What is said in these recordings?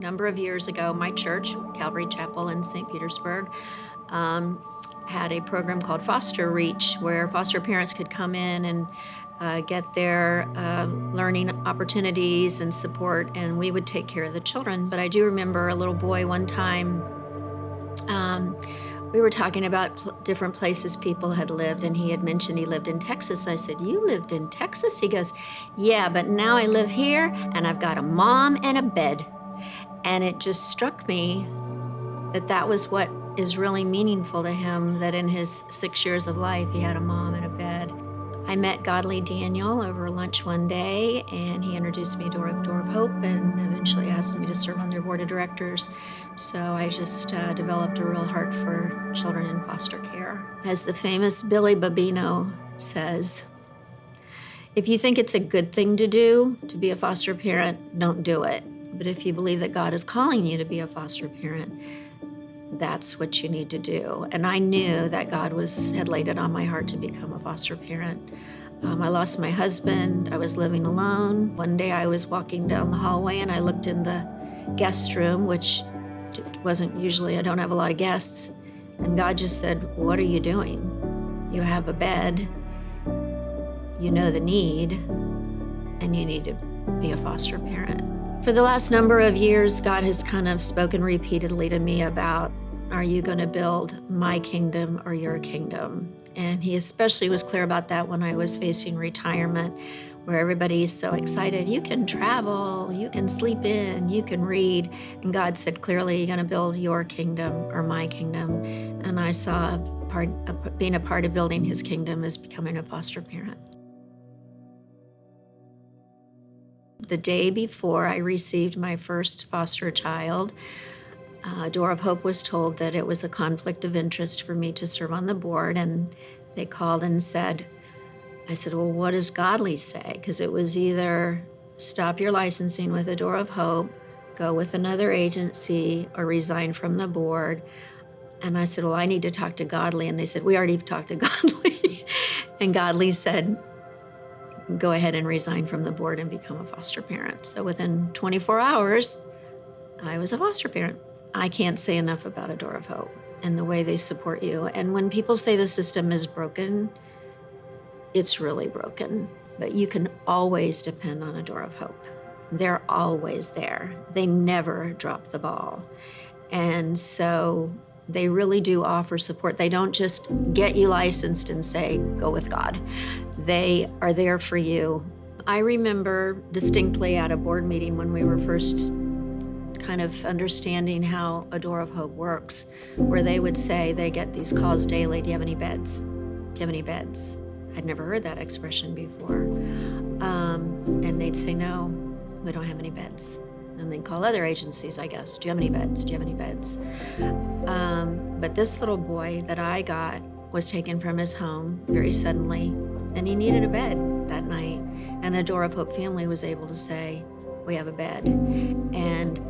A number of years ago, my church, Calvary Chapel in St. Petersburg, had a program called Foster Reach, where foster parents could come in and get their learning opportunities and support, and we would take care of the children. But I do remember a little boy one time, we were talking about different places people had lived, and he had mentioned he lived in Texas. I said, "You lived in Texas?" He goes, "Yeah, but now I live here, and I've got a mom and a bed." And it just struck me that that was what is really meaningful to him, that in his 6 years of life, he had a mom and a bed. I met Godly Daniel over lunch one day, and he introduced me to Door of Hope and eventually asked me to serve on their board of directors. So I just developed a real heart for children in foster care. As the famous Billy Babbino says, if you think it's a good thing to do, to be a foster parent, don't do it. But if you believe that God is calling you to be a foster parent, that's what you need to do. And I knew that God had laid it on my heart to become a foster parent. I lost my husband. I was living alone. One day I was walking down the hallway and I looked in the guest room, which wasn't usually, I don't have a lot of guests. And God just said, "What are you doing? You have a bed. You know the need, and you need to be a foster parent." For the last number of years, God has kind of spoken repeatedly to me about, are you going to build my kingdom or your kingdom? And he especially was clear about that when I was facing retirement, where everybody's so excited. You can travel, you can sleep in, you can read. And God said clearly, you're going to build your kingdom or my kingdom. And I saw being a part of building his kingdom as becoming a foster parent. The day before I received my first foster child, Door of Hope was told that it was a conflict of interest for me to serve on the board, and they called and said, I said, "Well, what does Godly say?" Because it was either stop your licensing with the Door of Hope, go with another agency, or resign from the board. And I said, "Well, I need to talk to Godly." And they said, "We already talked to Godly." And Godly said, "Go ahead and resign from the board and become a foster parent." So within 24 hours, I was a foster parent. I can't say enough about a Door of Hope and the way they support you. And when people say the system is broken, it's really broken. But you can always depend on a Door of Hope. They're always there. They never drop the ball. And so they really do offer support. They don't just get you licensed and say, go with God. They are there for you. I remember distinctly at a board meeting when we were first kind of understanding how a Door of Hope works, where they would say, they get these calls daily, "Do you have any beds? Do you have any beds?" I'd never heard that expression before. And they'd say, "No, we don't have any beds." And they'd call other agencies, I guess, "Do you have any beds? Do you have any beds?" But this little boy that I got was taken from his home very suddenly, and he needed a bed that night. And the Door of Hope family was able to say, "We have a bed." And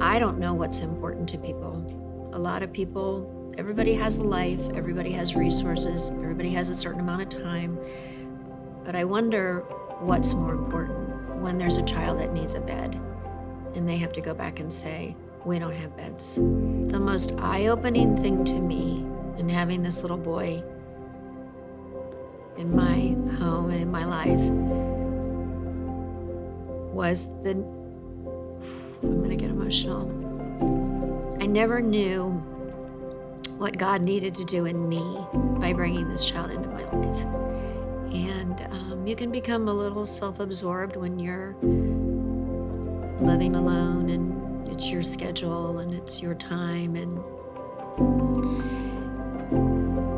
I don't know what's important to people. A lot of people, everybody has a life, everybody has resources, everybody has a certain amount of time. But I wonder what's more important when there's a child that needs a bed and they have to go back and say, "We don't have beds." The most eye-opening thing to me in having this little boy in my home and in my life was I'm gonna get emotional. I never knew what God needed to do in me by bringing this child into my life. And you can become a little self-absorbed when you're living alone and it's your schedule and it's your time.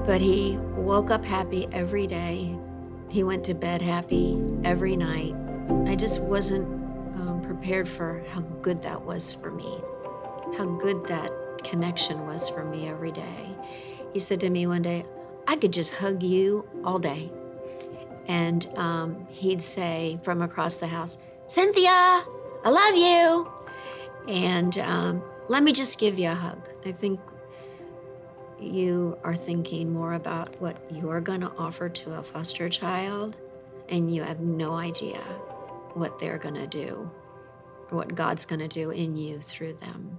But he woke up happy every day. He went to bed happy every night. I just wasn't prepared for how good that was for me, how good that connection was for me every day. He said to me one day, "I could just hug you all day." And he'd say from across the house, "Cynthia, I love you." And let me just give you a hug. I think you are thinking more about what you're going to offer to a foster child, and you have no idea what they're going to do what God's going to do in you through them.